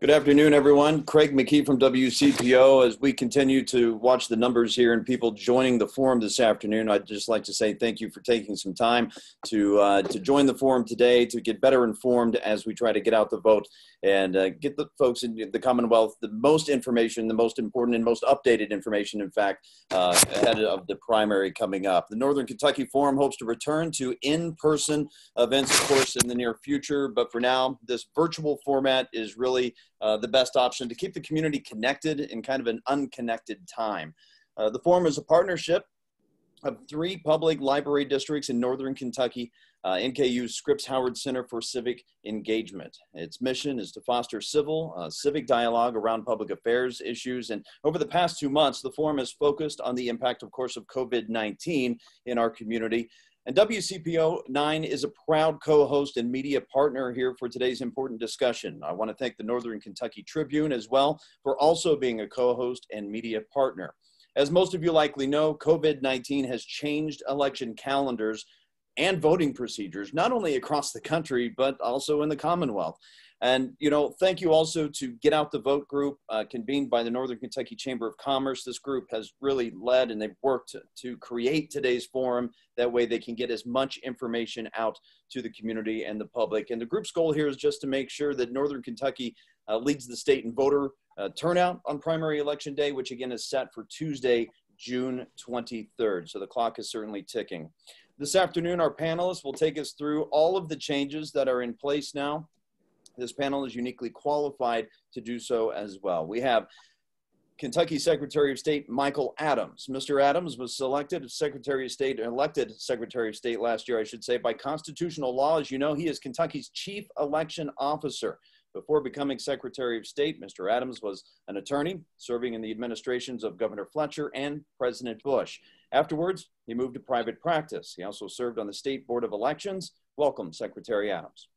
Good afternoon, everyone. Craig McKee from WCPO. As we continue to watch the numbers here and people joining the forum this afternoon, I'd just like to say thank you for taking some time to join the forum today, to get better informed as we try to get out the vote and get the folks in the Commonwealth the most information, the most important and most updated information, in fact, ahead of the primary coming up. The Northern Kentucky Forum hopes to return to in-person events, of course, in the near future. But for now, this virtual format is really the best option to keep the community connected in kind of an unconnected time. The forum is a partnership of 3 public library districts in Northern Kentucky, NKU's Scripps Howard Center for Civic Engagement. Its mission is to foster civic dialogue around public affairs issues. And over the past 2 months, the forum has focused on the impact, of course, of COVID-19 in our community. And WCPO 9 is a proud co-host and media partner here for today's important discussion. I want to thank the Northern Kentucky Tribune as well for also being a co-host and media partner. As most of you likely know, COVID-19 has changed election calendars and voting procedures, not only across the country, but also in the Commonwealth. And, thank you also to Get Out the Vote group, convened by the Northern Kentucky Chamber of Commerce. This group has really led and they've worked to create today's forum. That way they can get as much information out to the community and the public. And the group's goal here is just to make sure that Northern Kentucky leads the state in voter turnout on primary election day, which again is set for Tuesday, June 23rd. So the clock is certainly ticking. This afternoon, our panelists will take us through all of the changes that are in place now. This panel is uniquely qualified to do so as well. We have Kentucky Secretary of State Michael Adams. Mr. Adams was elected Secretary of State last year, I should say, by constitutional law. As you know, he is Kentucky's Chief Election Officer. Before becoming Secretary of State, Mr. Adams was an attorney serving in the administrations of Governor Fletcher and President Bush. Afterwards, he moved to private practice. He also served on the State Board of Elections. Welcome, Secretary Adams.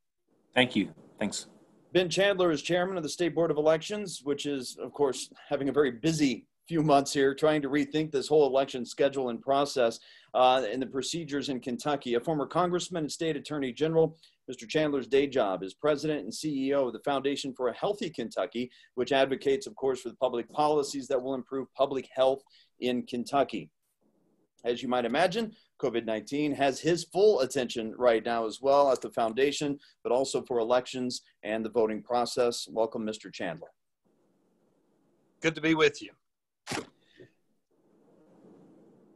Thank you. Thanks. Ben Chandler is chairman of the State Board of Elections, which is, of course, having a very busy few months here, trying to rethink this whole election schedule and process and the procedures in Kentucky. A former congressman and state attorney general, Mr. Chandler's day job is president and CEO of the Foundation for a Healthy Kentucky, which advocates, of course, for the public policies that will improve public health in Kentucky. As you might imagine, COVID-19 has his full attention right now as well at the foundation, but also for elections and the voting process. Welcome, Mr. Chandler. Good to be with you.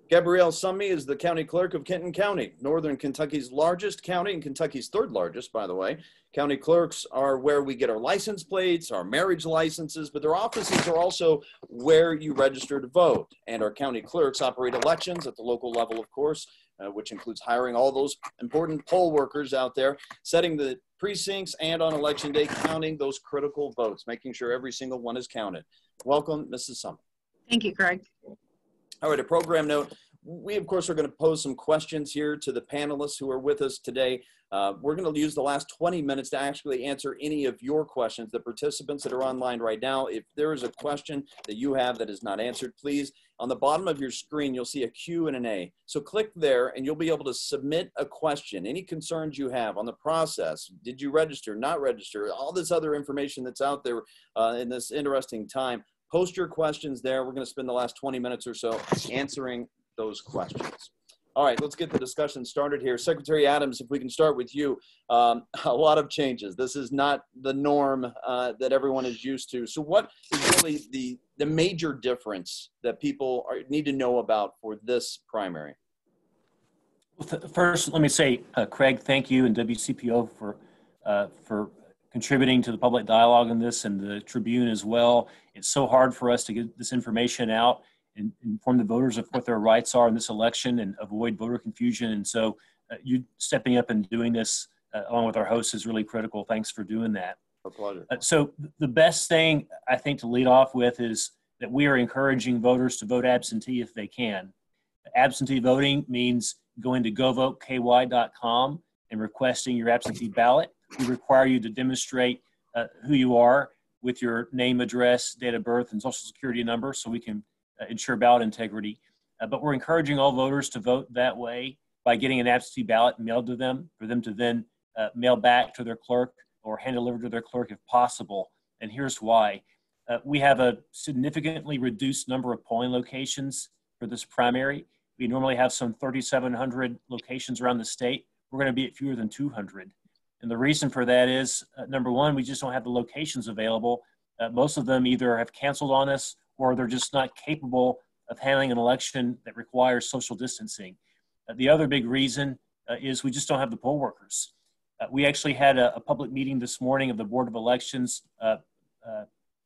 Gabrielle Summe is the county clerk of Kenton County, Northern Kentucky's largest county and Kentucky's 3rd largest, by the way. County clerks are where we get our license plates, our marriage licenses, but their offices are also where you register to vote. And our county clerks operate elections at the local level, of course, which includes hiring all those important poll workers out there, setting the precincts, and on election day, counting those critical votes, making sure every single one is counted. Welcome, Mrs. Summe. Thank you, Craig. All right, a program note. We, of course, are going to pose some questions here to the panelists who are with us today. We're going to use the last 20 minutes to actually answer any of your questions. The participants that are online right now, if there is a question that you have that is not answered, please, on the bottom of your screen, you'll see a Q and an A. So click there and you'll be able to submit a question, any concerns you have on the process. Did you register, not register, all this other information that's out there in this interesting time. Post your questions there. We're going to spend the last 20 minutes or so answering those questions. All right, let's get the discussion started here. Secretary Adams, if we can start with you. A lot of changes. This is not the norm that everyone is used to. So what is really the major difference that people need to know about for this primary? Well, first, let me say, Craig, thank you and WCPO for contributing to the public dialogue on this, and the Tribune as well. It's so hard for us to get this information out and inform the voters of what their rights are in this election and avoid voter confusion. And so you stepping up and doing this along with our hosts is really critical. Thanks for doing that. A pleasure. So the best thing I think to lead off with is that we are encouraging voters to vote absentee if they can. Absentee voting means going to govoteky.com and requesting your absentee ballot. We require you to demonstrate who you are with your name, address, date of birth, and social security number so we can ensure ballot integrity. But we're encouraging all voters to vote that way by getting an absentee ballot mailed to them for them to then mail back to their clerk or hand delivered to their clerk if possible. and here's why. We have a significantly reduced number of polling locations for this primary. We normally have some 3,700 locations around the state. We're going to be at fewer than 200. And the reason for that is, number one, we just don't have the locations available. Most of them either have canceled on us or they're just not capable of handling an election that requires social distancing. The other big reason is we just don't have the poll workers. We actually had a public meeting this morning of the Board of Elections.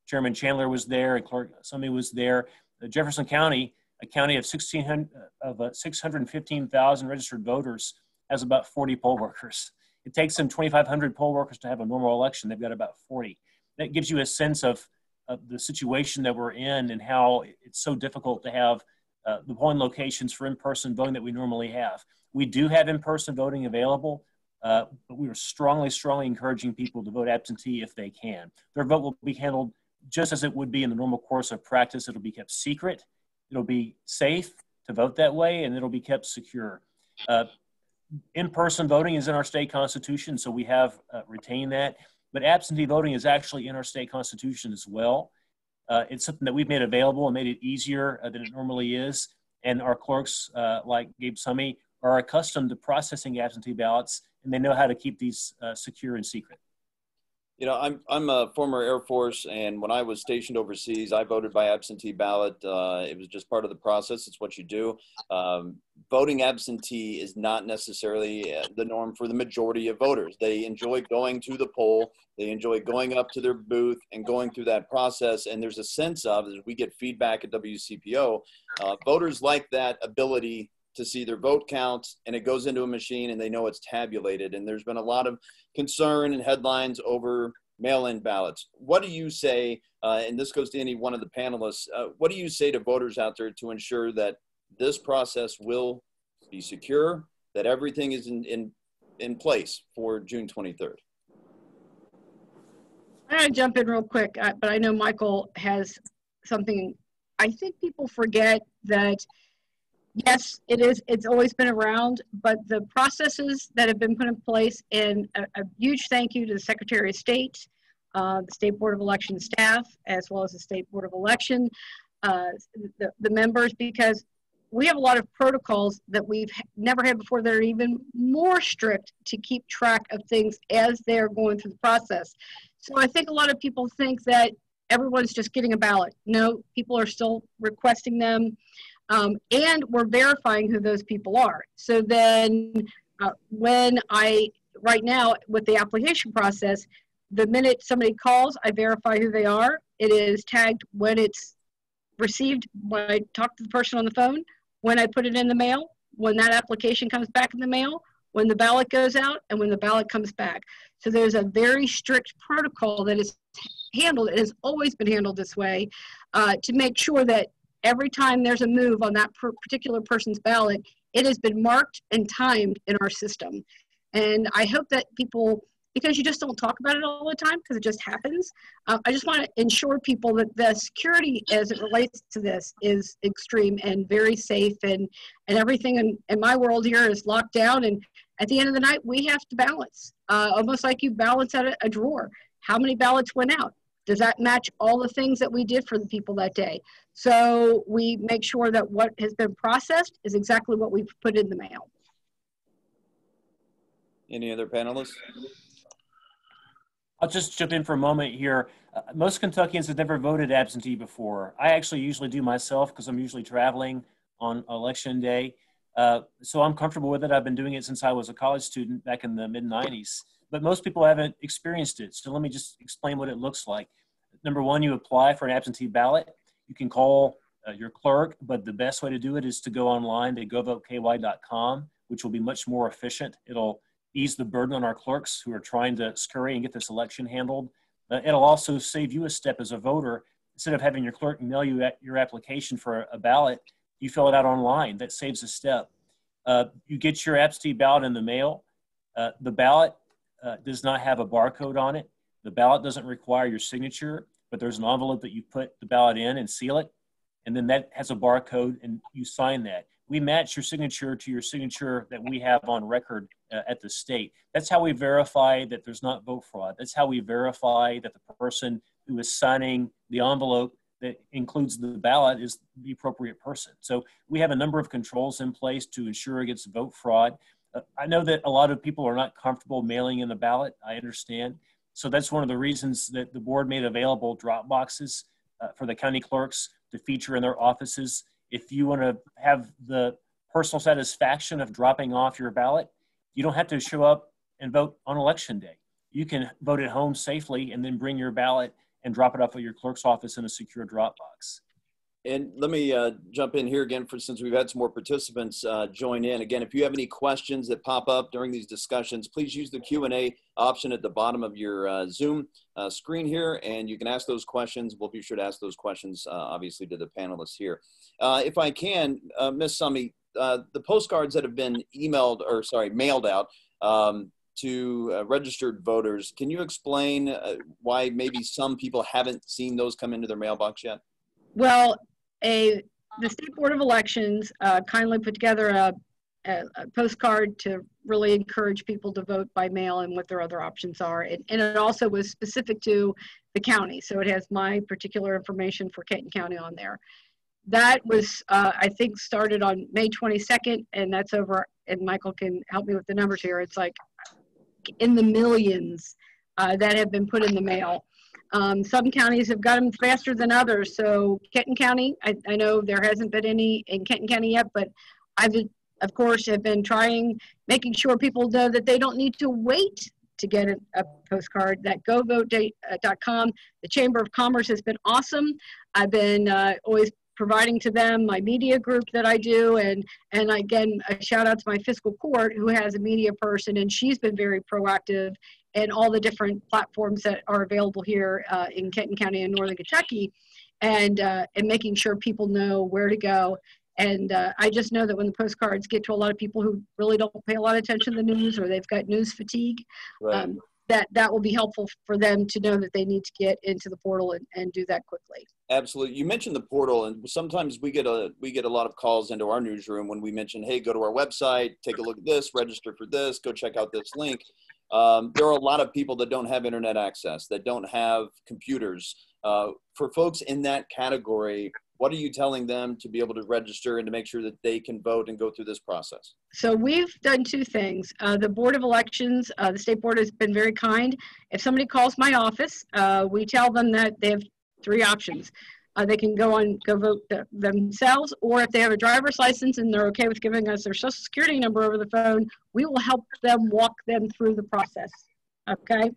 Chairman Chandler was there and Clerk Summe was there. Jefferson County, a county of 615,000 registered voters, has about 40 poll workers. It takes them 2,500 poll workers to have a normal election. They've got about 40. That gives you a sense of the situation that we're in and how it's so difficult to have the polling locations for in-person voting that we normally have. We do have in-person voting available, but we are strongly encouraging people to vote absentee if they can. Their vote will be handled just as it would be in the normal course of practice. It'll be kept secret. It'll be safe to vote that way, and it'll be kept secure. In-person voting is in our state constitution, so we have retained that. But absentee voting is actually in our state constitution as well. It's something that we've made available and made it easier than it normally is. And our clerks, like Gabe Summe, are accustomed to processing absentee ballots, and they know how to keep these secure and secret. You know, I'm a former Air Force, and when I was stationed overseas, I voted by absentee ballot. It was just part of the process. It's what you do. Voting absentee is not necessarily the norm for the majority of voters. They enjoy going to the poll. They enjoy going up to their booth and going through that process. And there's a sense of, as we get feedback at WCPO, voters like that ability to see their vote counts, and it goes into a machine and they know it's tabulated. And there's been a lot of concern and headlines over mail-in ballots. What do you say, and this goes to any one of the panelists, what do you say to voters out there to ensure that this process will be secure, that everything is in place for June 23rd? I'm going to jump in real quick, but I know Michael has something. I think people forget that yes, it's always been around, but the processes that have been put in place, and a huge thank you to the Secretary of State, the State Board of Election staff, as well as the State Board of Election, the members, because we have a lot of protocols that we've never had before that are even more strict to keep track of things as they're going through the process. So I think a lot of people think that everyone's just getting a ballot. No, people are still requesting them. And we're verifying who those people are. So then right now with the application process, the minute somebody calls, I verify who they are. It is tagged when it's received, when I talk to the person on the phone, when I put it in the mail, when that application comes back in the mail, when the ballot goes out, and when the ballot comes back. So there's a very strict protocol that is handled, it has always been handled this way, to make sure that every time there's a move on that particular person's ballot, it has been marked and timed in our system. And I hope that people, because you just don't talk about it all the time because it just happens, I just want to ensure people that the security as it relates to this is extreme and very safe, and everything in my world here is locked down. And at the end of the night, we have to balance, almost like you balance at a drawer. How many ballots went out? Does that match all the things that we did for the people that day? So we make sure that what has been processed is exactly what we've put in the mail. Any other panelists? I'll just jump in for a moment here. Most Kentuckians have never voted absentee before. I actually usually do myself because I'm usually traveling on election day. So I'm comfortable with it. I've been doing it since I was a college student back in the mid-90s. But most people haven't experienced it. So let me just explain what it looks like. Number one, you apply for an absentee ballot. You can call your clerk, but the best way to do it is to go online to govoteky.com, which will be much more efficient. It'll ease the burden on our clerks who are trying to scurry and get this election handled. It'll also save you a step as a voter. Instead of having your clerk mail you your application for a ballot, you fill it out online. That saves a step. You get your absentee ballot in the mail. The ballot does not have a barcode on it. The ballot doesn't require your signature, but there's an envelope that you put the ballot in and seal it. And then that has a barcode and you sign that. We match your signature to your signature that we have on record at the state. That's how we verify that there's not vote fraud. That's how we verify that the person who is signing the envelope that includes the ballot is the appropriate person. So we have a number of controls in place to ensure against vote fraud. I know that a lot of people are not comfortable mailing in the ballot. I understand. So that's one of the reasons that the board made available drop boxes for the county clerks to feature in their offices. If you want to have the personal satisfaction of dropping off your ballot, you don't have to show up and vote on election day. You can vote at home safely and then bring your ballot and drop it off at your clerk's office in a secure drop box. And let me jump in here again since we've had some more participants join in. Again, if you have any questions that pop up during these discussions, please use the Q&A option at the bottom of your Zoom screen here, and you can ask those questions. We'll be sure to ask those questions, obviously, to the panelists here. If I can, Ms. Summe, the postcards that have been mailed out to registered voters, can you explain why maybe some people haven't seen those come into their mailbox yet? Well, the State Board of Elections kindly put together a postcard to really encourage people to vote by mail and what their other options are. And it also was specific to the county. So it has my particular information for Kenton County on there. That was, I think, started on May 22nd, and that's over, and Michael can help me with the numbers here. It's like in the millions that have been put in the mail. Some counties have got them faster than others. So Kenton County, I know there hasn't been any in Kenton County yet, but I've, of course, have been making sure people know that they don't need to wait to get a postcard. That govote.com, the Chamber of Commerce has been awesome. I've been always providing to them my media group that I do. And again, a shout out to my fiscal court who has a media person, and she's been very proactive and all the different platforms that are available here in Kenton County and Northern Kentucky, and making sure people know where to go. And I just know that when the postcards get to a lot of people who really don't pay a lot of attention to the news, or they've got news fatigue, right, that will be helpful for them to know that they need to get into the portal and do that quickly. Absolutely. You mentioned the portal, and sometimes we get a lot of calls into our newsroom when we mention, hey, go to our website, take a look at this, register for this, go check out this link. There are a lot of people that don't have internet access, that don't have computers. For folks in that category, what are you telling them to be able to register and to make sure that they can vote and go through this process? So we've done two things. The Board of Elections, the State Board has been very kind. If somebody calls my office, we tell them that they have three options. They can go vote themselves, or if they have a driver's license and they're okay with giving us their social security number over the phone, we will help them walk them through the process, okay?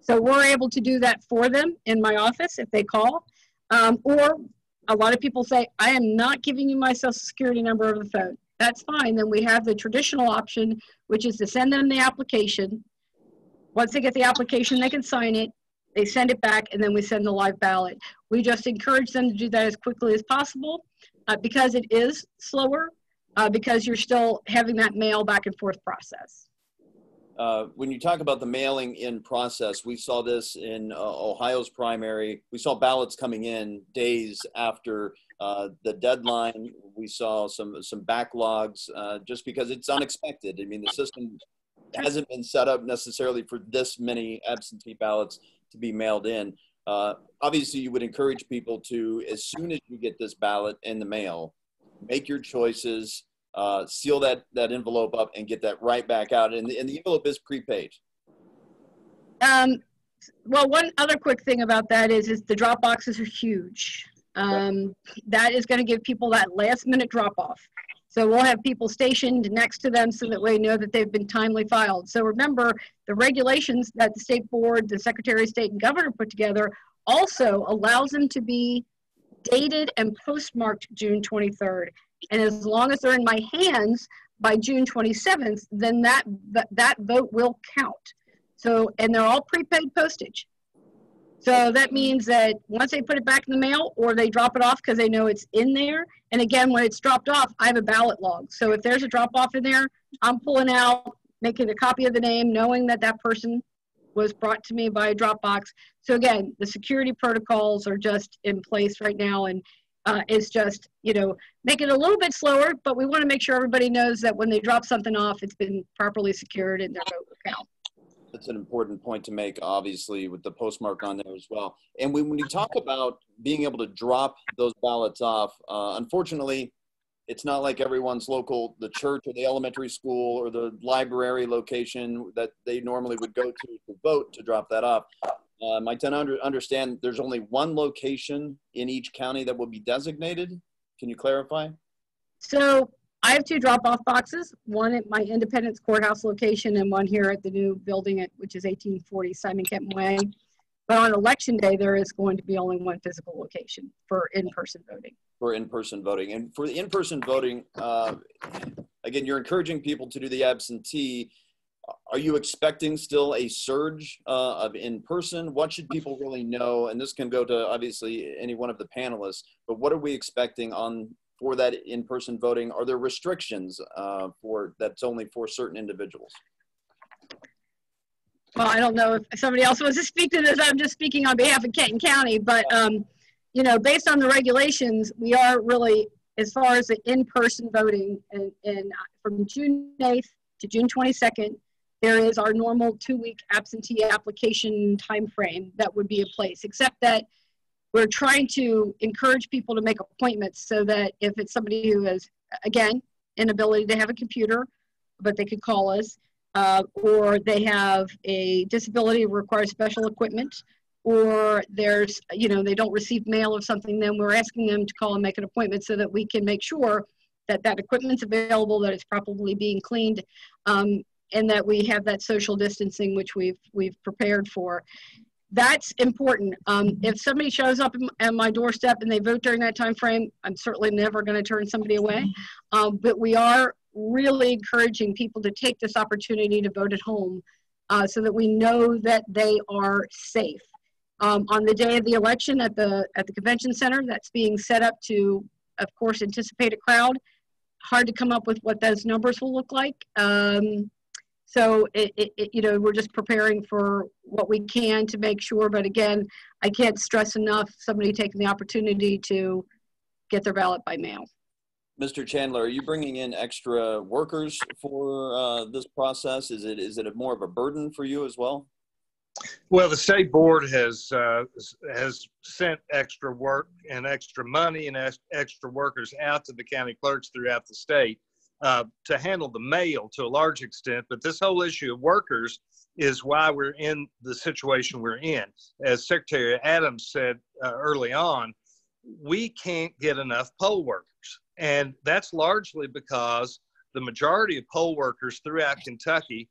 So we're able to do that for them in my office if they call. Or a lot of people say, I am not giving you my social security number over the phone. That's fine. Then we have the traditional option, which is to send them the application. Once they get the application, they can sign it. They send it back, and then we send the live ballot. We just encourage them to do that as quickly as possible because it is slower, because you're still having that mail back and forth process. When you talk about the mailing in process, we saw this in Ohio's primary. We saw ballots coming in days after the deadline. We saw some backlogs just because it's unexpected. I mean, the system hasn't been set up necessarily for this many absentee ballots to be mailed in. Obviously, you would encourage people to, as soon as you get this ballot in the mail, make your choices, seal that envelope up and get that right back out. And the envelope is prepaid. Well, one other quick thing about that is the drop boxes are huge. That is going to give people that last minute drop off. So we'll have people stationed next to them so that we know that they've been timely filed. So remember, the regulations that the State Board, the Secretary of State and Governor put together also allows them to be dated and postmarked June 23rd. And as long as they're in my hands by June 27th, then that vote will count. So, and they're all prepaid postage. So that means that once they put it back in the mail, or they drop it off because they know it's in there. And again, when it's dropped off, I have a ballot log. So if there's a drop off in there, I'm pulling out, making a copy of the name, knowing that that person was brought to me by a drop box. So again, the security protocols are just in place right now, and it's just, make it a little bit slower, but we want to make sure everybody knows that when they drop something off, it's been properly secured and their vote will count. That's an important point to make, obviously, with the postmark on there as well. And when you talk about being able to drop those ballots off, unfortunately, it's not like everyone's local, the church or the elementary school or the library location that they normally would go to vote to drop that off. I tend to understand there's only one location in each county that will be designated. Can you clarify? So I have 2 drop-off boxes, one at my Independence Courthouse location and one here at the new building, which is 1840 Simon Kenton Way. But on election day, there is going to be only one physical location for in-person voting. For in-person voting. And for the in-person voting, again, you're encouraging people to do the absentee. Are you expecting still a surge of in-person? What should people really know? And this can go to, obviously, any one of the panelists, but what are we expecting for that in-person voting? Are there restrictions that's only for certain individuals? Well, I don't know if somebody else wants to speak to this. I'm just speaking on behalf of Kenton County, but you know, based on the regulations, we are really, as far as the in-person voting, and from June 8th to June 22nd, there is our normal 2-week absentee application time frame that would be in place, except that we're trying to encourage people to make appointments so that if it's somebody who has, again, inability to have a computer, but they could call us, or they have a disability that requires special equipment, or there's, you know, they don't receive mail or something, then we're asking them to call and make an appointment so that we can make sure that that equipment's available, that it's properly being cleaned, and that we have that social distancing, which we've prepared for. That's important. If somebody shows up at my doorstep and they vote during that time frame, I'm certainly never going to turn somebody away. But we are really encouraging people to take this opportunity to vote at home so that we know that they are safe. On the day of the election at the convention center, that's being set up to, of course, anticipate a crowd. Hard to come up with what those numbers will look like. So, you know, we're just preparing for what we can to make sure. But again, I can't stress enough somebody taking the opportunity to get their ballot by mail. Mr. Chandler, are you bringing in extra workers for this process? Is it more of a burden for you as well? Well, the state board has sent extra work and extra money and extra workers out to the county clerks throughout the state to handle the mail to a large extent. But this whole issue of workers is why we're in the situation we're in. As Secretary Adams said early on, we can't get enough poll workers. And that's largely because the majority of poll workers throughout Kentucky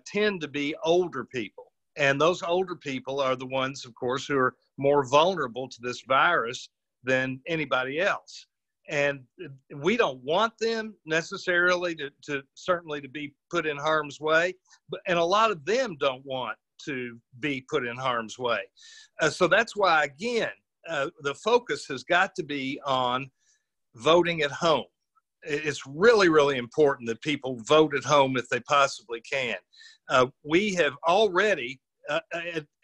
tend to be older people. And those older people are the ones, of course, who are more vulnerable to this virus than anybody else. And we don't want them necessarily certainly to be put in harm's way, and a lot of them don't want to be put in harm's way. So that's why, again, the focus has got to be on voting at home. It's really, really important that people vote at home if they possibly can. We have already,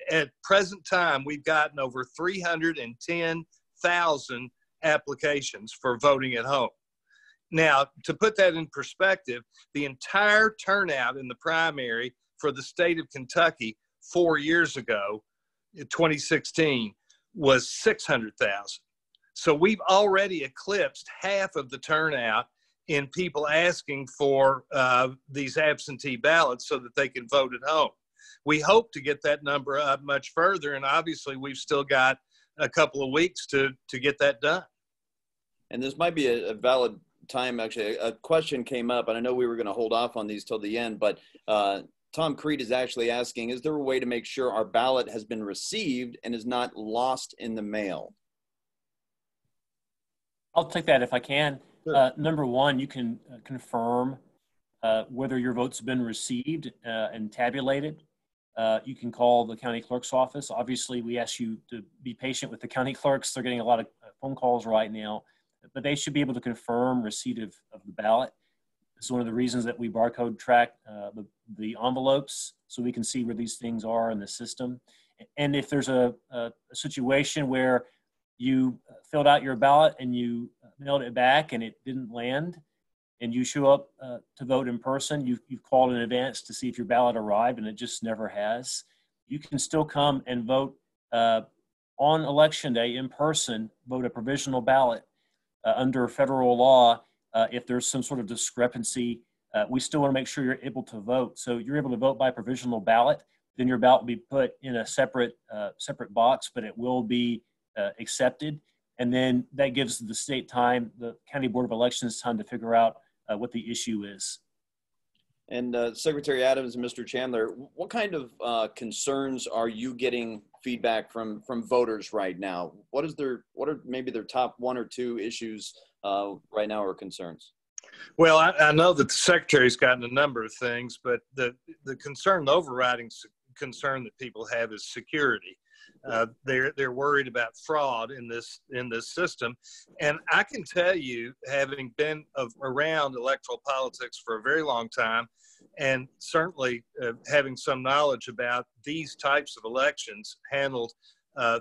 at present time, we've gotten over 310,000 applications for voting at home. Now, to put that in perspective, the entire turnout in the primary for the state of Kentucky 4 years ago, in 2016, was 600,000. So we've already eclipsed half of the turnout in people asking for these absentee ballots so that they can vote at home. We hope to get that number up much further, and obviously we've still got a couple of weeks to get that done. And this might be a valid time, actually. A question came up, and I know we were going to hold off on these till the end, but Tom Creed is actually asking, is there a way to make sure our ballot has been received and is not lost in the mail? I'll take that if I can. Sure. Number one, you can confirm whether your votes have been received and tabulated. You can call the county clerk's office. Obviously, we ask you to be patient with the county clerks. They're getting a lot of phone calls right now, but they should be able to confirm receipt of the ballot. It's one of the reasons that we barcode track the envelopes so we can see where these things are in the system. And if there's a situation where you filled out your ballot and you mailed it back and it didn't land, and you show up to vote in person, you've called in advance to see if your ballot arrived and it just never has, you can still come and vote on election day in person, vote a provisional ballot under federal law. If there's some sort of discrepancy, we still want to make sure you're able to vote. So you're able to vote by provisional ballot, then your ballot will be put in a separate box, but it will be accepted. And then that gives the state time, the County Board of Elections time to figure out what the issue is. And Secretary Adams and Mr. Chandler, what kind of concerns are you getting feedback from voters right now? What are maybe their top 1 or 2 issues right now or concerns? Well, I know that the Secretary's gotten a number of things, but the concern, the overriding concern that people have is security. They're worried about fraud in this system, and I can tell you, having been around electoral politics for a very long time, and certainly having some knowledge about these types of elections handled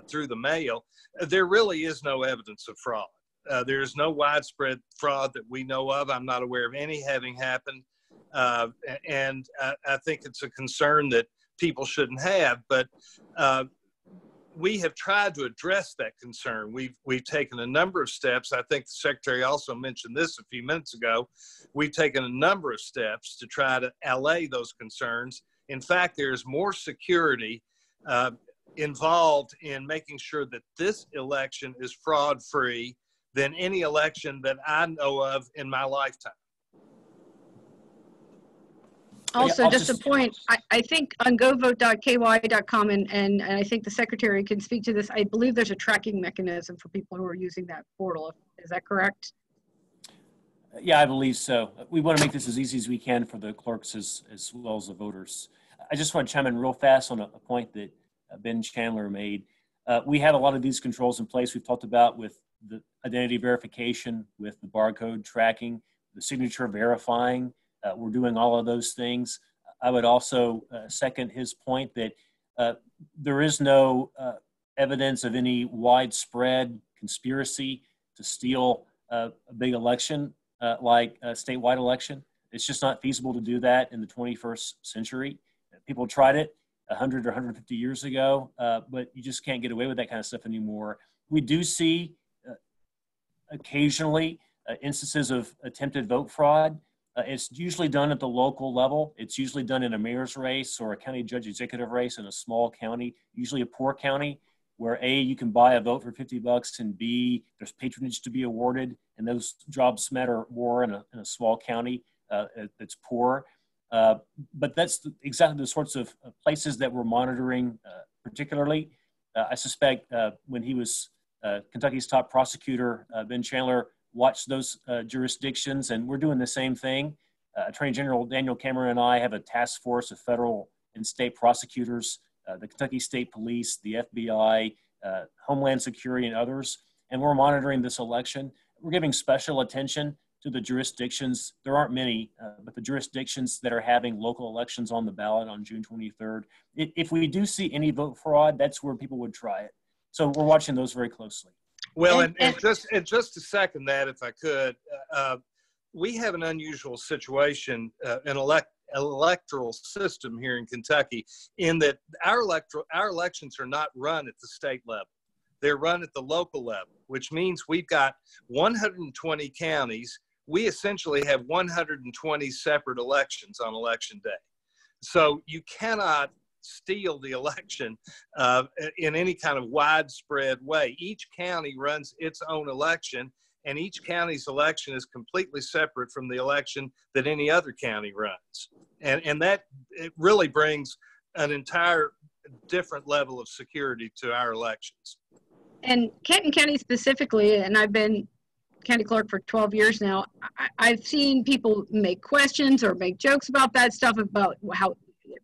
through the mail, there really is no evidence of fraud. There is no widespread fraud that we know of. I'm not aware of any having happened, and I think it's a concern that people shouldn't have. But we have tried to address that concern. We've taken a number of steps. I think the Secretary also mentioned this a few minutes ago. We've taken a number of steps to try to allay those concerns. In fact, there's more security involved in making sure that this election is fraud-free than any election that I know of in my lifetime. Also, just a point, I think on govote.ky.com, and I think the Secretary can speak to this, I believe there's a tracking mechanism for people who are using that portal. Is that correct? Yeah, I believe so. We want to make this as easy as we can for the clerks as well as the voters. I just want to chime in real fast on a point that Ben Chandler made. We have a lot of these controls in place we've talked about with the identity verification, with the barcode tracking, the signature verifying. We're doing all of those things. I would also second his point that there is no evidence of any widespread conspiracy to steal a big election like a statewide election. It's just not feasible to do that in the 21st century. People tried it 100 or 150 years ago, but you just can't get away with that kind of stuff anymore. We do see occasionally instances of attempted vote fraud. It's usually done at the local level. It's usually done in a mayor's race or a county judge executive race in a small county, usually a poor county, where A, you can buy a vote for $50, and B, there's patronage to be awarded, and those jobs matter more in a small county that's poor. But that's exactly the sorts of places that we're monitoring particularly. I suspect when he was Kentucky's top prosecutor, Ben Chandler, watch those jurisdictions, and we're doing the same thing. Attorney General Daniel Cameron and I have a task force of federal and state prosecutors, the Kentucky State Police, the FBI, Homeland Security, and others, and we're monitoring this election. We're giving special attention to the jurisdictions. There aren't many, but the jurisdictions that are having local elections on the ballot on June 23rd. If we do see any vote fraud, that's where people would try it. So we're watching those very closely. Well, and just to second that, if I could, we have an unusual situation, an electoral system here in Kentucky, in that our elections are not run at the state level. They're run at the local level, which means we've got 120 counties. We essentially have 120 separate elections on election day. So you cannot steal the election in any kind of widespread way. Each county runs its own election, and each county's election is completely separate from the election that any other county runs. And that it really brings an entire different level of security to our elections. And Kenton County specifically, and I've been county clerk for 12 years now, I've seen people make questions or make jokes about that stuff, about how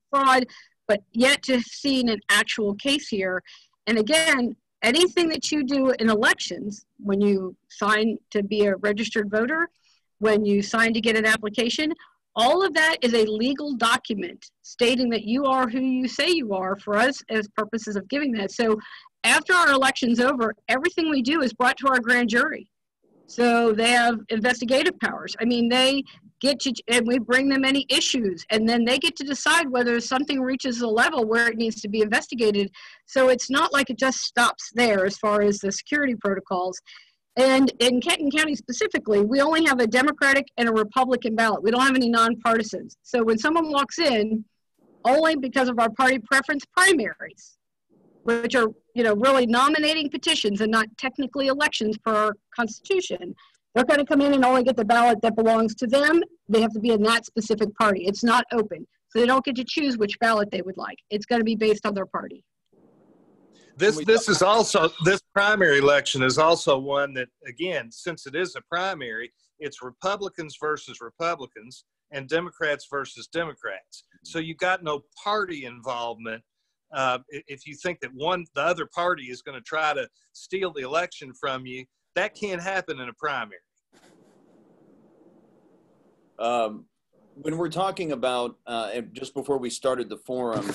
fraud, but yet to seeing an actual case here. And again, anything that you do in elections, when you sign to be a registered voter, when you sign to get an application, all of that is a legal document stating that you are who you say you are for us as purposes of giving that. So after our election's over, everything we do is brought to our grand jury. So they have investigative powers. I mean, they get to, and we bring them any issues, and then they get to decide whether something reaches a level where it needs to be investigated. So it's not like it just stops there as far as the security protocols. And in Kenton County specifically, we only have a Democratic and a Republican ballot. We don't have any nonpartisans. So when someone walks in, only because of our party preference primaries, which are, you know, really nominating petitions and not technically elections per our Constitution, they're going to come in and only get the ballot that belongs to them. They have to be in that specific party. It's not open. So they don't get to choose which ballot they would like. It's going to be based on their party. This primary election is also one that, again, since it is a primary, it's Republicans versus Republicans and Democrats versus Democrats. So you got no party involvement. If you think that the other party is going to try to steal the election from you, that can't happen in a primary. When we're talking about, just before we started the forum,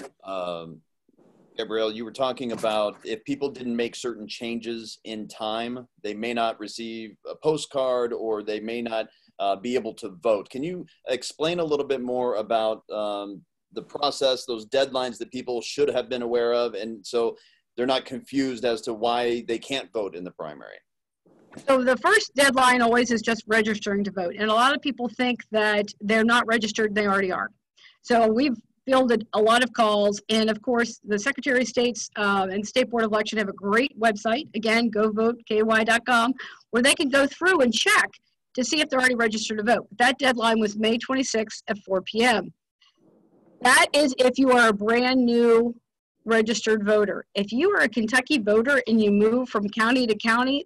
Gabrielle, you were talking about if people didn't make certain changes in time, they may not receive a postcard or they may not be able to vote. Can you explain a little bit more about the process, those deadlines that people should have been aware of, and so they're not confused as to why they can't vote in the primary? So the first deadline always is just registering to vote. And a lot of people think that they're not registered, they already are. So we've fielded a lot of calls. And of course, the Secretary of State's and State Board of Election have a great website, again, govoteky.com, where they can go through and check to see if they're already registered to vote. That deadline was May 26th at 4 p.m. That is if you are a brand new registered voter. If you are a Kentucky voter and you move from county to county,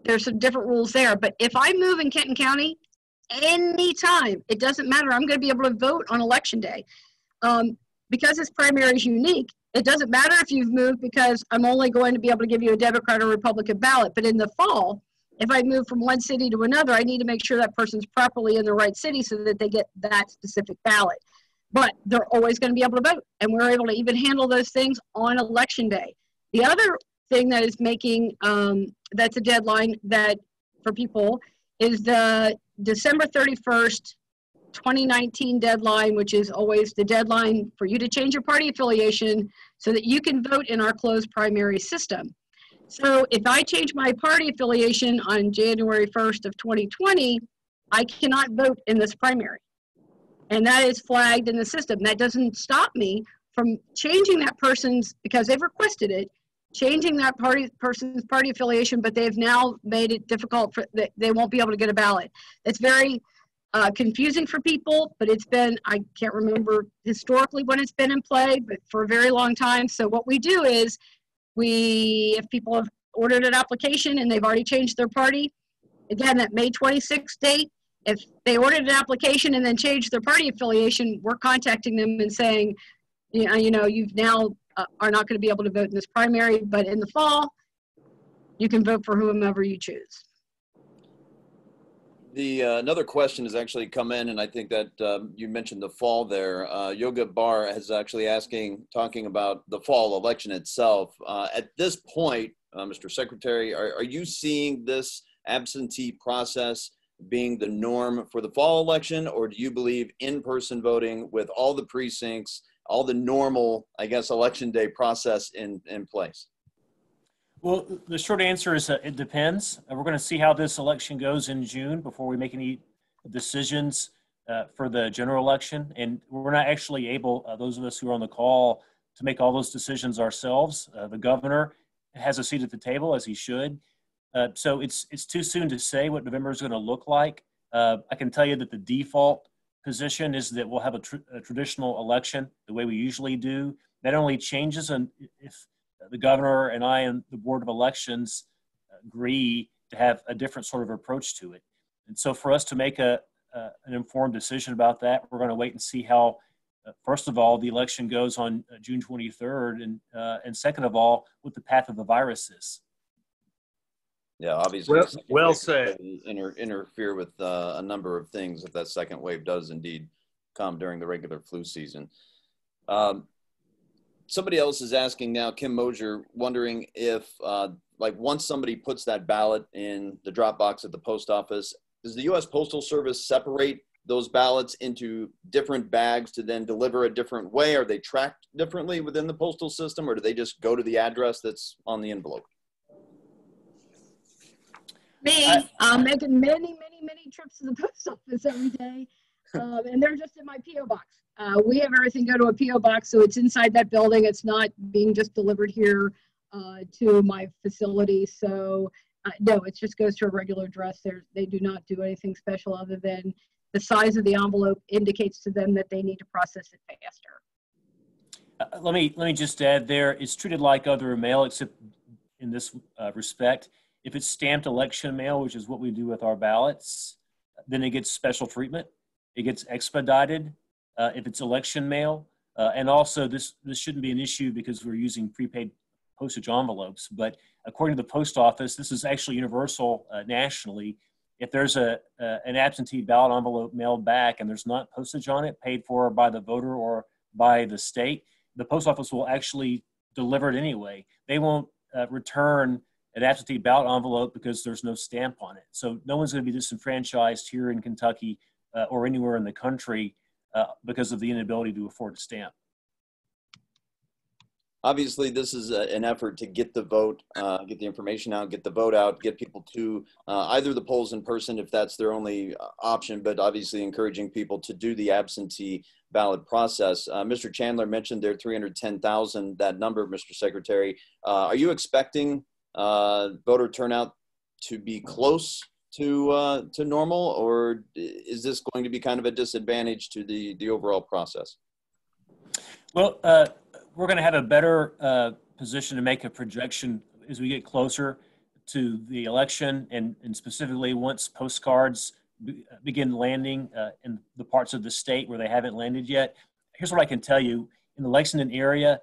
there's some different rules there. But if I move in Kenton County, anytime, it doesn't matter, I'm going to be able to vote on election day. Because this primary is unique, it doesn't matter if you've moved, because I'm only going to be able to give you a Democrat or Republican ballot. But in the fall, if I move from one city to another, I need to make sure that person's properly in the right city so that they get that specific ballot. But they're always going to be able to vote, and we're able to even handle those things on election day. The other thing that is making, that's a deadline that for people, is the December 31st, 2019 deadline, which is always the deadline for you to change your party affiliation so that you can vote in our closed primary system. So if I change my party affiliation on January 1st of 2020, I cannot vote in this primary. And that is flagged in the system. That doesn't stop me from changing that person's, because they've requested it, changing that person's party affiliation, but they've now made it difficult for, they won't be able to get a ballot. It's very confusing for people, but it's been, I can't remember historically when it's been in play, but for a very long time. So what we do is if people have ordered an application and they've already changed their party, again, that May 26th date, if they ordered an application and then changed their party affiliation, we're contacting them and saying, you know, you've now are not going to be able to vote in this primary, but in the fall, you can vote for whomever you choose. Another question has actually come in, and I think that you mentioned the fall there. Yoga Bar is actually talking about the fall election itself. At this point, Mr. Secretary, are you seeing this absentee process being the norm for the fall election, or do you believe in-person voting with all the precincts, all the normal, I guess, election day process in place? Well, the short answer is it depends. We're going to see how this election goes in June before we make any decisions for the general election. And we're not actually able, those of us who are on the call, to make all those decisions ourselves. The governor has a seat at the table, as he should. So it's too soon to say what November is going to look like. I can tell you that the default position is that we'll have a traditional election the way we usually do. That only changes if the governor and I and the Board of Elections agree to have a different sort of approach to it. And so for us to make an informed decision about that, we're going to wait and see how, first of all, the election goes on June 23rd, and second of all, what the path of the virus is. Yeah, obviously. Well said. Interfere with a number of things if that second wave does indeed come during the regular flu season. Somebody else is asking now, Kim Mosier, wondering if, like once somebody puts that ballot in the drop box at the post office, does the U.S. Postal Service separate those ballots into different bags to then deliver a different way? Are they tracked differently within the postal system, or do they just go to the address that's on the envelope? Me, I'm making many trips to the post office every day, and they're just in my P.O. box. We have everything go to a P.O. box, so it's inside that building. It's not being just delivered here to my facility. So no, it just goes to a regular address. They do not do anything special other than the size of the envelope indicates to them that they need to process it faster. Let me just add there, it's treated like other mail, except in this respect. If it's stamped election mail, which is what we do with our ballots, then it gets special treatment. It gets expedited if it's election mail. And also, this shouldn't be an issue because we're using prepaid postage envelopes. But according to the post office, this is actually universal nationally. If there's an absentee ballot envelope mailed back and there's not postage on it, paid for by the voter or by the state, the post office will actually deliver it anyway. They won't return an absentee ballot envelope because there's no stamp on it. So no one's going to be disenfranchised here in Kentucky or anywhere in the country because of the inability to afford a stamp. Obviously, this is an effort to get the vote, get the information out, get the vote out, get people to either the polls in person if that's their only option, but obviously encouraging people to do the absentee ballot process. Mr. Chandler mentioned there 310,000, that number, Mr. Secretary. Are you expecting voter turnout to be close to normal, or is this going to be kind of a disadvantage to the overall process? Well, we're going to have a better position to make a projection as we get closer to the election, and specifically once postcards begin landing in the parts of the state where they haven't landed yet. Here's what I can tell you. In the Lexington area,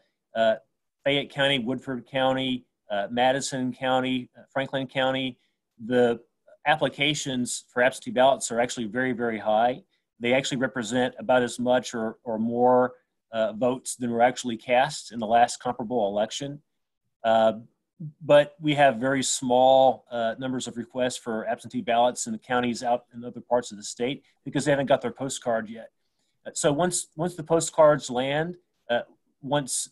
Fayette County, Woodford County, Madison County, Franklin County, the applications for absentee ballots are actually very, very high. They actually represent about as much or more votes than were actually cast in the last comparable election. But we have very small numbers of requests for absentee ballots in the counties out in other parts of the state because they haven't got their postcard yet. So once the postcards land, once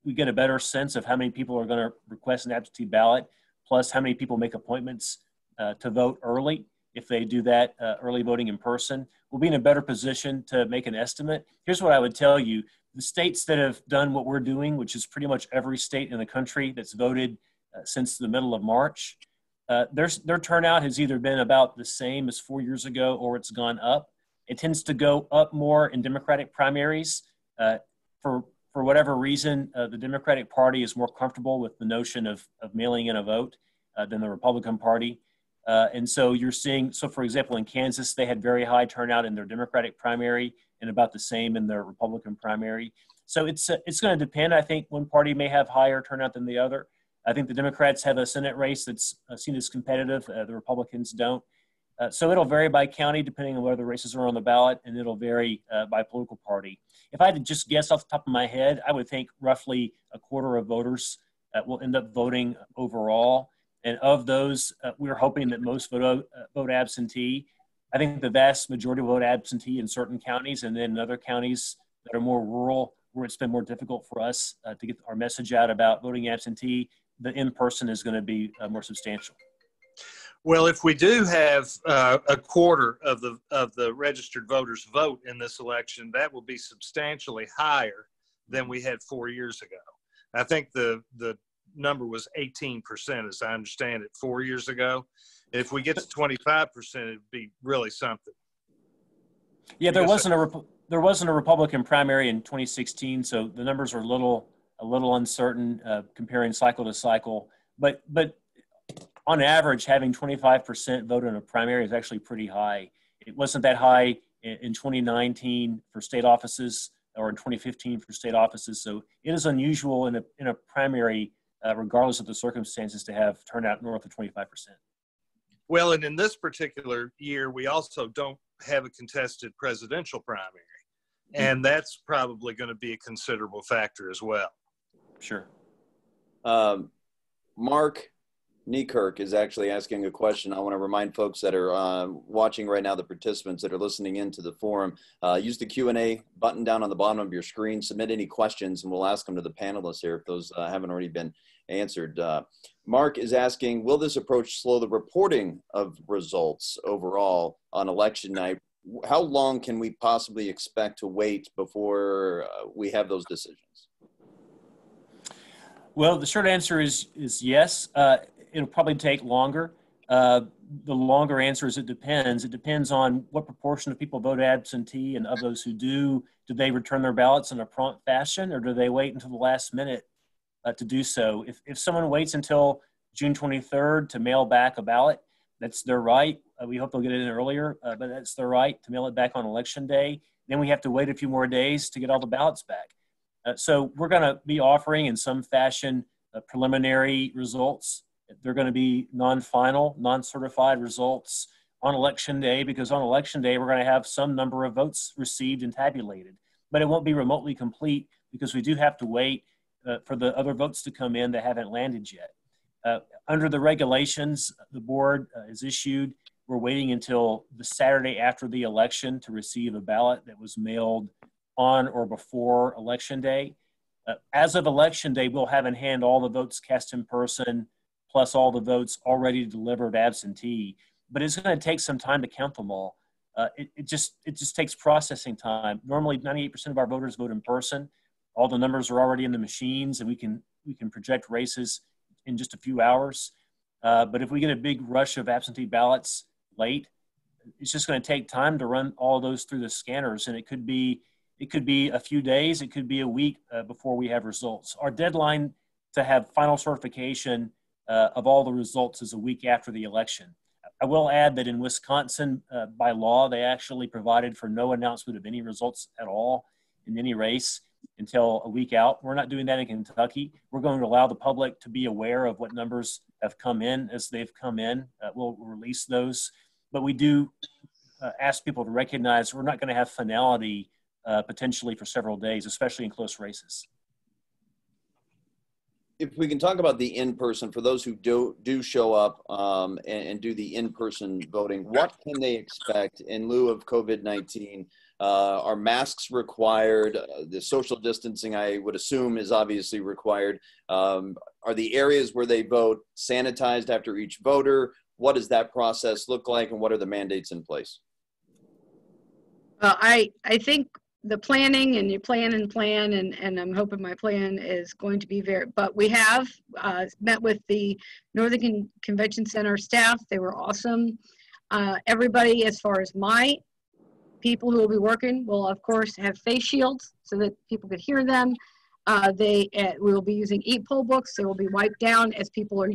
we get a better sense of how many people are going to request an absentee ballot, plus how many people make appointments to vote early, if they do that early voting in person, we'll be in a better position to make an estimate. Here's what I would tell you. The states that have done what we're doing, which is pretty much every state in the country that's voted since the middle of March, their turnout has either been about the same as 4 years ago or it's gone up. It tends to go up more in Democratic primaries. For whatever reason, the Democratic Party is more comfortable with the notion of mailing in a vote than the Republican Party. And so you're seeing, so for example, in Kansas, they had very high turnout in their Democratic primary and about the same in their Republican primary. So it's going to depend. I think one party may have higher turnout than the other. I think the Democrats have a Senate race that's seen as competitive. The Republicans don't. So it'll vary by county depending on whether the races are on the ballot, and it'll vary by political party. If I had to just guess off the top of my head, I would think roughly a quarter of voters will end up voting overall. And of those, we're hoping that most vote absentee. I think the vast majority will vote absentee in certain counties, and then in other counties that are more rural, where it's been more difficult for us to get our message out about voting absentee, the in-person is going to be more substantial. Well, if we do have a quarter of the registered voters vote in this election, that will be substantially higher than we had 4 years ago. I think the number was 18%, as I understand it, 4 years ago. If we get to 25%, it'd be really something. Yeah, there wasn't a Republican primary in 2016, so the numbers are a little uncertain comparing cycle to cycle. But on average, having 25% vote in a primary is actually pretty high. It wasn't that high in 2019 for state offices or in 2015 for state offices. So it is unusual in a primary, regardless of the circumstances, to have turnout north of 25%. Well, and in this particular year, we also don't have a contested presidential primary. And that's probably going to be a considerable factor as well. Sure. Mark, Kirk is actually asking a question. I want to remind folks that are watching right now, the participants that are listening into the forum, use the Q&A button down on the bottom of your screen, submit any questions, and we'll ask them to the panelists here if those haven't already been answered. Mark is asking, will this approach slow the reporting of results overall on election night? How long can we possibly expect to wait before we have those decisions? Well, the short answer is yes. It'll probably take longer. The longer answer is it depends. It depends on what proportion of people vote absentee, and of those who do they return their ballots in a prompt fashion, or do they wait until the last minute to do so? If someone waits until June 23rd to mail back a ballot, that's their right. We hope they'll get it in earlier, but that's their right to mail it back on election day. Then we have to wait a few more days to get all the ballots back. So we're going to be offering in some fashion preliminary results. They're going to be non-final, non-certified results on election day, because on election day we're going to have some number of votes received and tabulated. But it won't be remotely complete because we do have to wait for the other votes to come in that haven't landed yet. Under the regulations the board has issued, we're waiting until the Saturday after the election to receive a ballot that was mailed on or before election day. As of election day, we'll have in hand all the votes cast in person, plus all the votes already delivered absentee. But it's going to take some time to count them all. It just takes processing time. Normally, 98% of our voters vote in person. All the numbers are already in the machines, and we can project races in just a few hours. But if we get a big rush of absentee ballots late, it's just going to take time to run all those through the scanners, and it could be a few days, it could be a week before we have results. Our deadline to have final certification of all the results is a week after the election. I will add that in Wisconsin, by law, they actually provided for no announcement of any results at all in any race until a week out. We're not doing that in Kentucky. We're going to allow the public to be aware of what numbers have come in as they've come in. We'll release those, but we do ask people to recognize we're not going to have finality potentially for several days, especially in close races. If we can talk about the in-person, for those who do show up and do the in-person voting, what can they expect in lieu of COVID-19? Are masks required? The social distancing, I would assume, is obviously required. Are the areas where they vote sanitized after each voter? What does that process look like, and what are the mandates in place? I think the planning, and you plan, and I'm hoping my plan is going to be but we have met with the Northern Convention Center staff. They were awesome. Everybody, as far as my people who will be working, will of course have face shields so that people could hear them. We will be using e-poll books. They will be wiped down as people are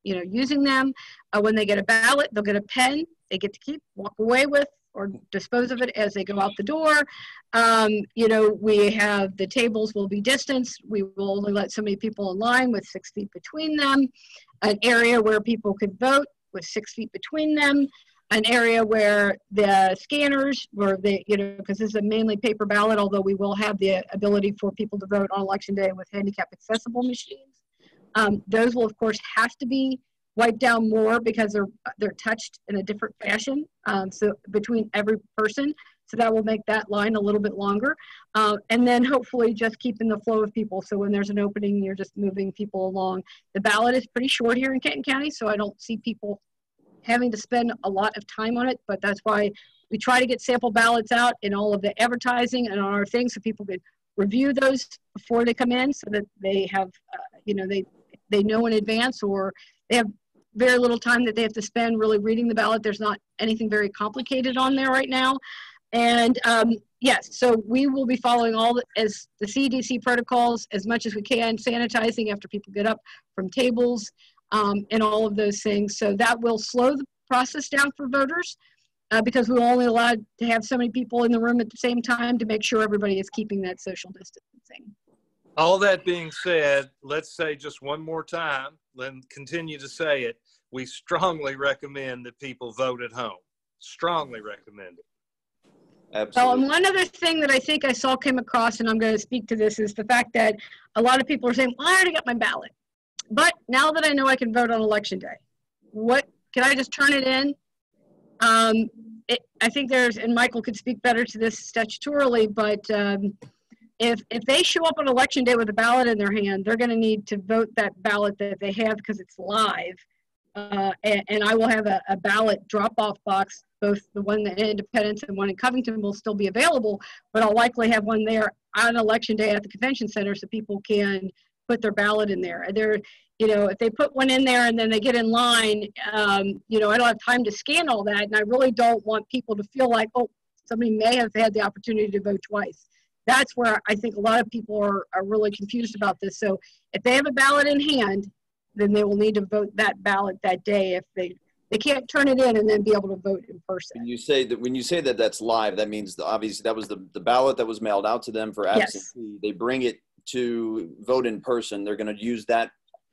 using them. When they get a ballot, they'll get a pen they get to keep, walk away with, or dispose of it as they go out the door. We have the tables will be distanced. We will only let so many people in line with 6 feet between them. An area where people could vote with 6 feet between them. An area where the scanners, where they, because this is a mainly paper ballot, although we will have the ability for people to vote on election day with handicap accessible machines. Those will of course have to be wiped down more because they're touched in a different fashion. So between every person, so that will make that line a little bit longer. And then hopefully just keeping the flow of people. So when there's an opening, you're just moving people along. The ballot is pretty short here in Kenton County, so I don't see people having to spend a lot of time on it, but that's why we try to get sample ballots out in all of the advertising and on our things so people could review those before they come in, so that they have, they know in advance, or they have very little time that they have to spend really reading the ballot. There's not anything very complicated on there right now. And yes, so we will be following as the CDC protocols as much as we can, sanitizing after people get up from tables, and all of those things. So that will slow the process down for voters because we're only allowed to have so many people in the room at the same time to make sure everybody is keeping that social distancing. All that being said, let's say just one more time, and continue to say it, we strongly recommend that people vote at home. Strongly recommend it. Absolutely. Well, and one other thing that I think I came across, and I'm going to speak to this, is the fact that a lot of people are saying, well, I already got my ballot. But now that I know I can vote on election day, what can I just turn it in? I think there's, and Michael could speak better to this statutorily, but if they show up on election day with a ballot in their hand, they're going to need to vote that ballot that they have because it's live. And I will have a ballot drop-off box. Both the one in Independence and one in Covington will still be available, but I'll likely have one there on election day at the convention center so people can put their ballot in there. They're, you know, if they put one in there and then they get in line, you know, I don't have time to scan all that, and I really don't want people to feel like, oh, somebody may have had the opportunity to vote twice. That's where I think a lot of people are really confused about this. So if they have a ballot in hand, then they will need to vote that ballot that day. If they can't turn it in and then be able to vote in person. When you say that that's live, that means obviously that was the ballot that was mailed out to them for absentee. Yes. They bring it to vote in person. They're going to use that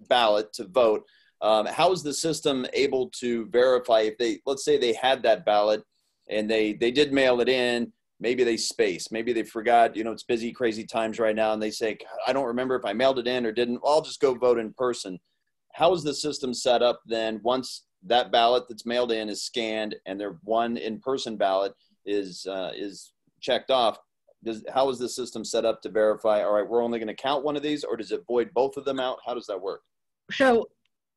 ballot to vote. How is the system able to verify if they, let's say they had that ballot and they did mail it in, maybe they spaced, maybe they forgot, you know, it's busy, crazy times right now, and they say, I don't remember if I mailed it in or didn't, well, I'll just go vote in person. How is the system set up then once that ballot that's mailed in is scanned and their one in-person ballot is checked off? How is the system set up to verify, all right, we're only going to count one of these, or does it void both of them out? How does that work? So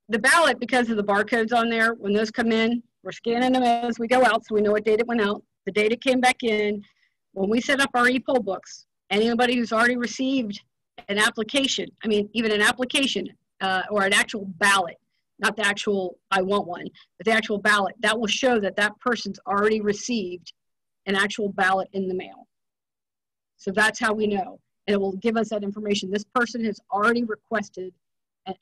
the ballot, because of the barcodes on there, when those come in, we're scanning them as we go out so we know what date it went out. The data came back in. When we set up our e-poll books, anybody who's already received an application, I mean, even an application or an actual ballot, not the actual I want one, but the actual ballot, that will show that that person's already received an actual ballot in the mail. So that's how we know. And it will give us that information. This person has already requested an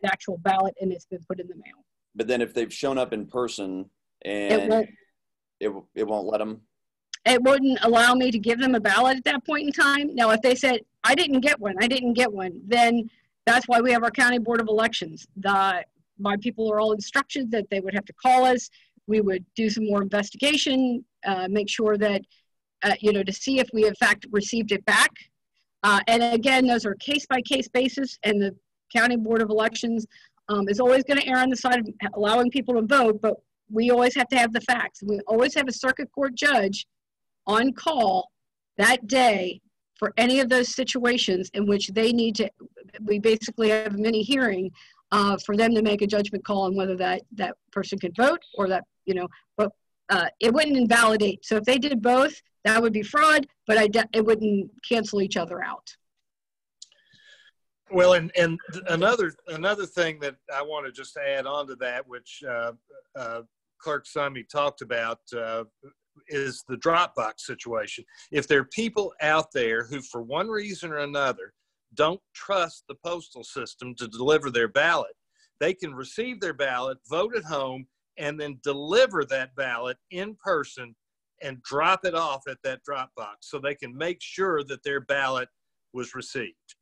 actual ballot and it's been put in the mail. But then if they've shown up in person and it won't let them? It wouldn't allow me to give them a ballot at that point in time. Now, if they said, I didn't get one, then that's why we have our County Board of Elections. My people are all instructed that they would have to call us. We would do some more investigation, make sure that, you know, to see if we in fact received it back. And again, those are case-by-case basis, and the County Board of Elections is always going to err on the side of allowing people to vote, but we always have to have the facts. We always have a circuit court judge on call that day for any of those situations in which they need to, we basically have a mini hearing for them to make a judgment call on whether that person could vote or that, you know, but it wouldn't invalidate. So if they did both, that would be fraud, but it wouldn't cancel each other out. Well, and another thing that I want to just add on to that, which Clerk Summe talked about, is the Dropbox situation. If there are people out there who, for one reason or another, don't trust the postal system to deliver their ballot, they can receive their ballot, vote at home, and then deliver that ballot in person and drop it off at that Dropbox so they can make sure that their ballot was received.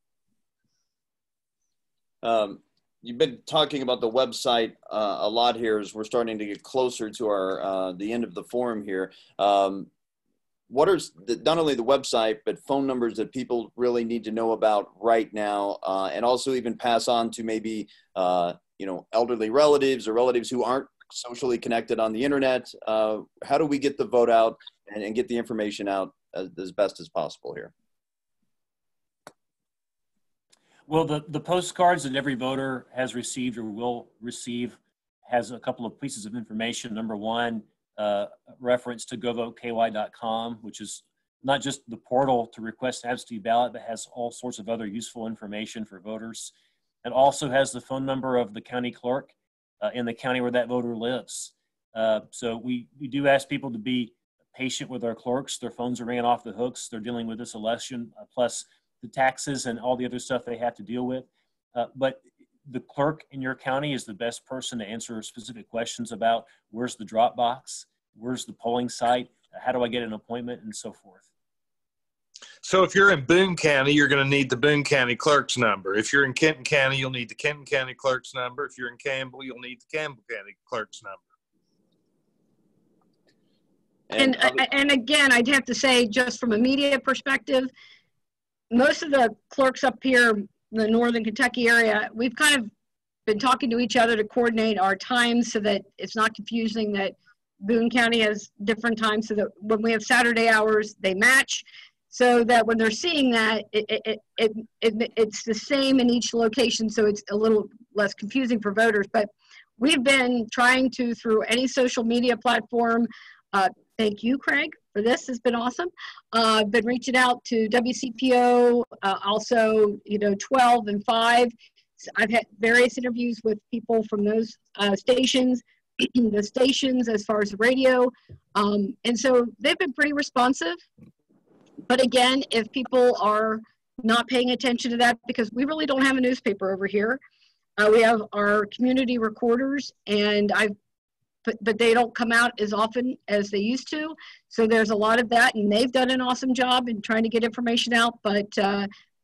You've been talking about the website a lot here as we're starting to get closer to our the end of the forum here. What are not only the website, but phone numbers that people really need to know about right now, and also even pass on to maybe you know, elderly relatives or relatives who aren't socially connected on the internet? How do we get the vote out and get the information out as best as possible here? Well, the postcards that every voter has received or will receive has a couple of pieces of information. Number one, reference to govoteky.com, which is not just the portal to request an absentee ballot, but has all sorts of other useful information for voters. It also has the phone number of the county clerk in the county where that voter lives. So we do ask people to be patient with our clerks. Their phones are ringing off the hooks. They're dealing with this election, plus the taxes and all the other stuff they have to deal with. But the clerk in your county is the best person to answer specific questions about where's the drop box, where's the polling site, how do I get an appointment, and so forth. So if you're in Boone County, you're going to need the Boone County clerk's number. If you're in Kenton County, you'll need the Kenton County clerk's number. If you're in Campbell, you'll need the Campbell County clerk's number. And again, I'd have to say, just from a media perspective, most of the clerks up here in the Northern Kentucky area, we've kind of been talking to each other to coordinate our times so that it's not confusing that Boone County has different times, so that when we have Saturday hours, they match, so that when they're seeing that, it's the same in each location, so it's a little less confusing for voters. But we've been trying to, through any social media platform, thank you, Craig, for this. It's been awesome. Been reaching out to WCPO, also, 12 and 5. I've had various interviews with people from those stations, the stations as far as the radio. And so they've been pretty responsive. But again, if people are not paying attention to that, because we really don't have a newspaper over here, we have our community recorders, and but they don't come out as often as they used to. So there's a lot of that, and they've done an awesome job in trying to get information out. But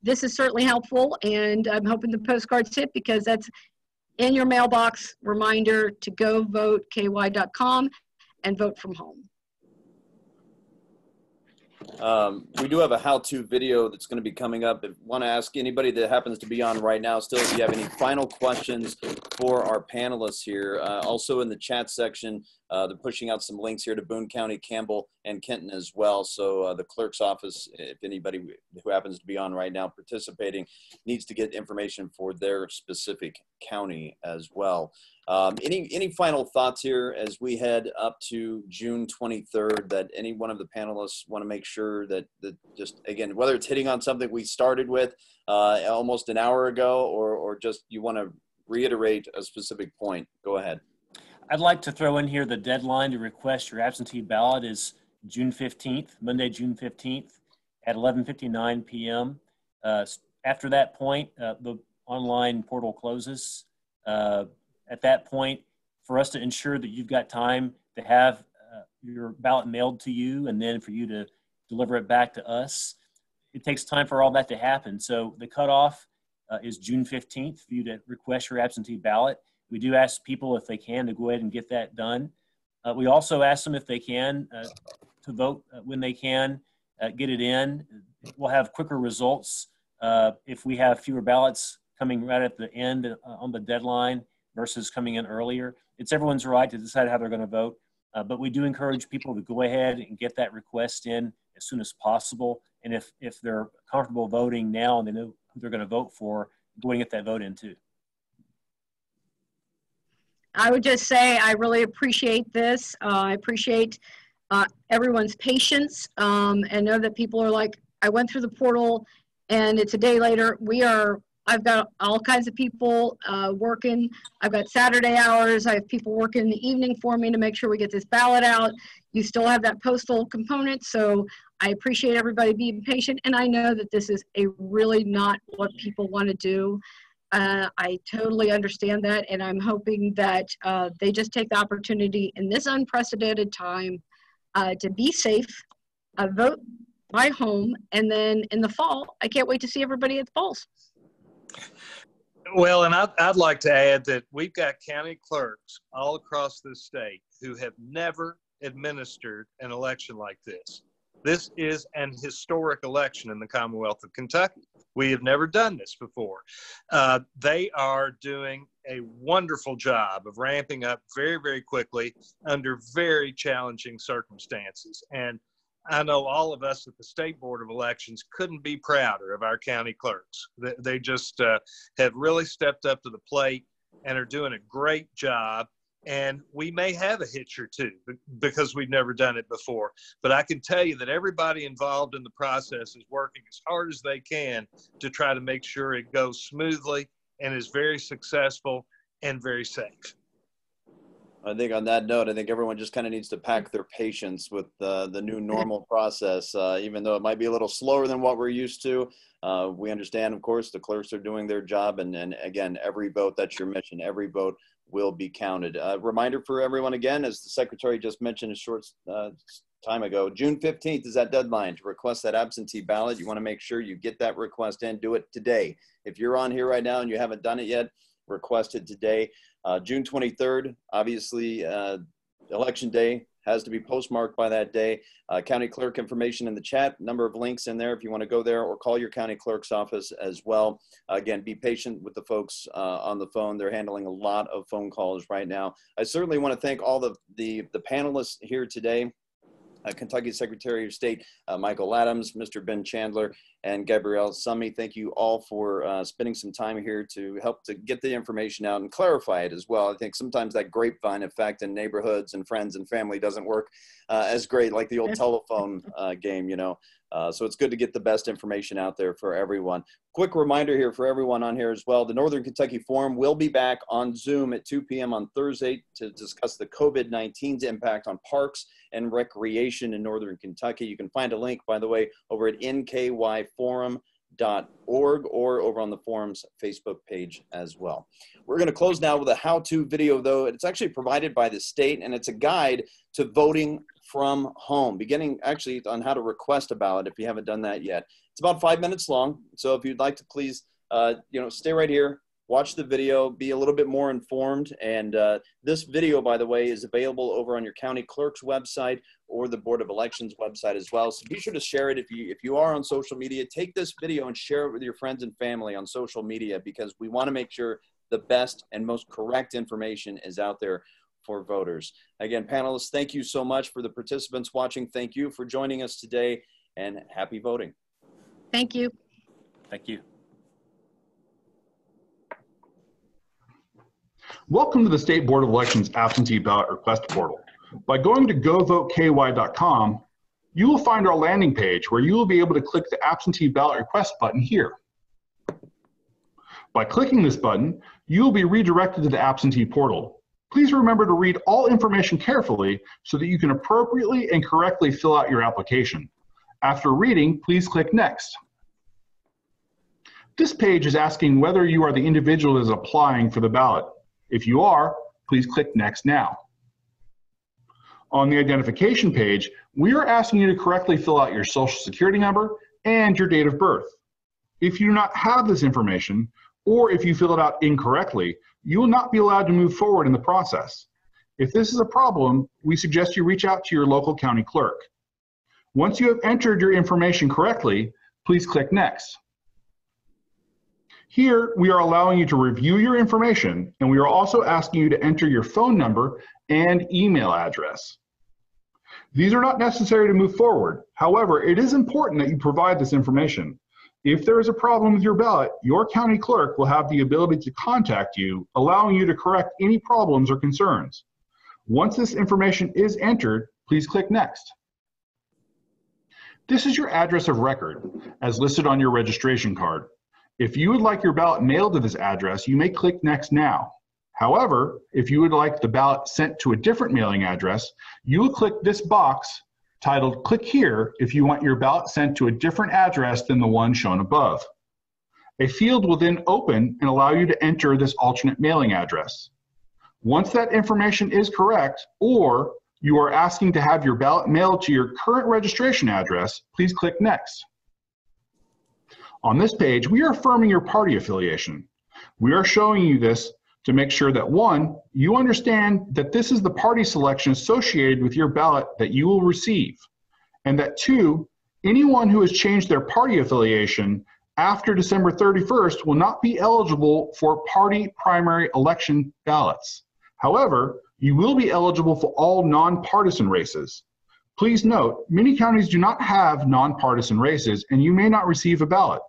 this is certainly helpful, and I'm hoping the postcards hit, because that's in your mailbox reminder to go vote ky.com and vote from home. We do have a how-to video that's going to be coming up. I want to ask anybody that happens to be on right now still, if you have any final questions for our panelists here. Also in the chat section, they're pushing out some links here to Boone County, Campbell, and Kenton as well. So the clerk's office, if anybody who happens to be on right now participating needs to get information for their specific county as well. Any final thoughts here as we head up to June 23rd that any one of the panelists want to make sure that just, again, whether it's hitting on something we started with almost an hour ago, or just you want to reiterate a specific point? Go ahead. I'd like to throw in here the deadline to request your absentee ballot is June 15th, Monday, June 15th at 11:59 p.m. After that point, the online portal closes. At that point, for us to ensure that you've got time to have your ballot mailed to you and then for you to deliver it back to us, it takes time for all that to happen. So the cutoff is June 15th for you to request your absentee ballot. We do ask people if they can to go ahead and get that done. We also ask them if they can to vote when they can, get it in. We'll have quicker results if we have fewer ballots coming right at the end on the deadline versus coming in earlier. It's everyone's right to decide how they're going to vote, but we do encourage people to go ahead and get that request in as soon as possible. And if they're comfortable voting now and they know who they're going to vote for, go and get that vote in too. I would just say I really appreciate this. I appreciate everyone's patience, and know that people are like, I went through the portal and it's a day later. I've got all kinds of people working. I've got Saturday hours. I have people working in the evening for me to make sure we get this ballot out. You still have that postal component, so I appreciate everybody being patient, and I know that this is really not what people want to do. I totally understand that, and I'm hoping that they just take the opportunity in this unprecedented time to be safe, vote by home, and then in the fall, I can't wait to see everybody at the polls. Well, and I'd like to add that we've got county clerks all across this state who have never administered an election like this. This is an historic election in the Commonwealth of Kentucky. We have never done this before. They are doing a wonderful job of ramping up very, very quickly under very challenging circumstances. And I know all of us at the State Board of Elections couldn't be prouder of our county clerks. They just have really stepped up to the plate and are doing a great job. And we may have a hitch or two because we've never done it before. But I can tell you that everybody involved in the process is working as hard as they can to try to make sure it goes smoothly and is very successful and very safe. I think on that note, I think everyone just kind of needs to pack their patience with the new normal process, even though it might be a little slower than what we're used to. We understand, of course, the clerks are doing their job. And again, every vote, that's your mission. Every vote will be counted. Reminder for everyone again, as the secretary just mentioned a short time ago, June 15th is that deadline to request that absentee ballot. You want to make sure you get that request in, do it today. If you're on here right now and you haven't done it yet, request it today. June 23rd, obviously, Election Day, has to be postmarked by that day. County clerk information in the chat, number of links in there if you want to go there, or call your county clerk's office as well. Again, be patient with the folks on the phone. They're handling a lot of phone calls right now. I certainly want to thank all the panelists here today. Kentucky Secretary of State Michael Adams, Mr. Ben Chandler, and Gabrielle Summe. Thank you all for spending some time here to help to get the information out and clarify it as well. I think sometimes that grapevine effect in neighborhoods and friends and family doesn't work as great like the old telephone game, you know. So it's good to get the best information out there for everyone. Quick reminder here for everyone on here as well. The Northern Kentucky Forum will be back on Zoom at 2 p.m. on Thursday to discuss the COVID-19's impact on parks and recreation in Northern Kentucky. You can find a link, by the way, over at nkyforum.org or over on the forum's Facebook page as well. We're going to close now with a how-to video, though. It's actually provided by the state, and it's a guide to voting from home, beginning actually on how to request a ballot if you haven't done that yet. It's about 5 minutes long, so if you'd like to please, stay right here, watch the video, be a little bit more informed. And this video, by the way, is available over on your county clerk's website or the Board of Elections website as well. So be sure to share it. If you are on social media, take this video and share it with your friends and family on social media, because we want to make sure the best and most correct information is out there for voters. Again, panelists, thank you so much. For the participants watching, thank you for joining us today, and happy voting. Thank you. Thank you. Welcome to the State Board of Elections absentee ballot request portal. By going to govoteky.com, you will find our landing page where you will be able to click the absentee ballot request button here. By clicking this button, you will be redirected to the absentee portal. Please remember to read all information carefully so that you can appropriately and correctly fill out your application. After reading, please click Next. This page is asking whether you are the individual that is applying for the ballot. If you are, please click Next now. On the identification page, we are asking you to correctly fill out your social security number and your date of birth. If you do not have this information, or if you fill it out incorrectly, you will not be allowed to move forward in the process. If this is a problem, we suggest you reach out to your local county clerk. Once you have entered your information correctly, please click Next. Here, we are allowing you to review your information, and we are also asking you to enter your phone number and email address. These are not necessary to move forward. However, it is important that you provide this information. If there is a problem with your ballot, your county clerk will have the ability to contact you, allowing you to correct any problems or concerns. Once this information is entered, please click Next. This is your address of record, as listed on your registration card. If you would like your ballot mailed to this address, you may click Next now. However, if you would like the ballot sent to a different mailing address, you will click this box titled Click Here if you want your ballot sent to a different address than the one shown above. A field will then open and allow you to enter this alternate mailing address. Once that information is correct, or you are asking to have your ballot mailed to your current registration address, please click Next. On this page, we are affirming your party affiliation. We are showing you this to make sure that, one, you understand that this is the party selection associated with your ballot that you will receive, and that, two, anyone who has changed their party affiliation after December 31st will not be eligible for party primary election ballots. However, you will be eligible for all nonpartisan races. Please note, many counties do not have nonpartisan races, and you may not receive a ballot.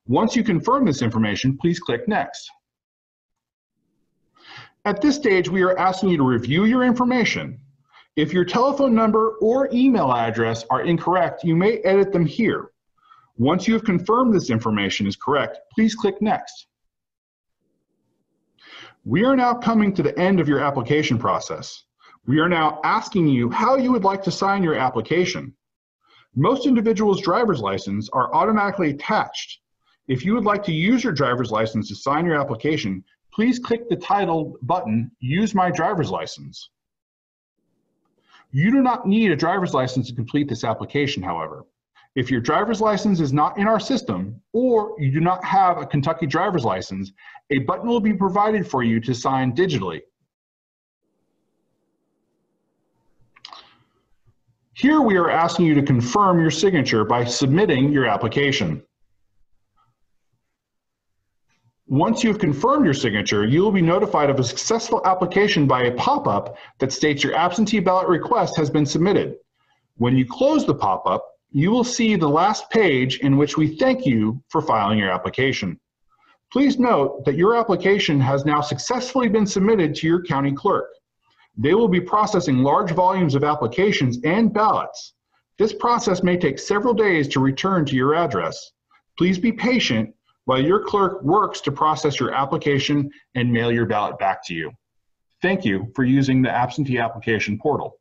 Once you confirm this information, please click Next. At this stage, we are asking you to review your information. If your telephone number or email address are incorrect, you may edit them here. Once you have confirmed this information is correct, please click Next. We are now coming to the end of your application process. We are now asking you how you would like to sign your application. Most individuals' driver's license are automatically attached. If you would like to use your driver's license to sign your application, please click the title button, Use My Driver's License. You do not need a driver's license to complete this application, however. If your driver's license is not in our system, or you do not have a Kentucky driver's license, a button will be provided for you to sign digitally. Here we are asking you to confirm your signature by submitting your application. Once you've confirmed your signature, you will be notified of a successful application by a pop-up that states your absentee ballot request has been submitted. When you close the pop-up, you will see the last page in which we thank you for filing your application. Please note that your application has now successfully been submitted to your county clerk. They will be processing large volumes of applications and ballots. This process may take several days to return to your address. Please be patient while your clerk works to process your application and mail your ballot back to you. Thank you for using the absentee application portal.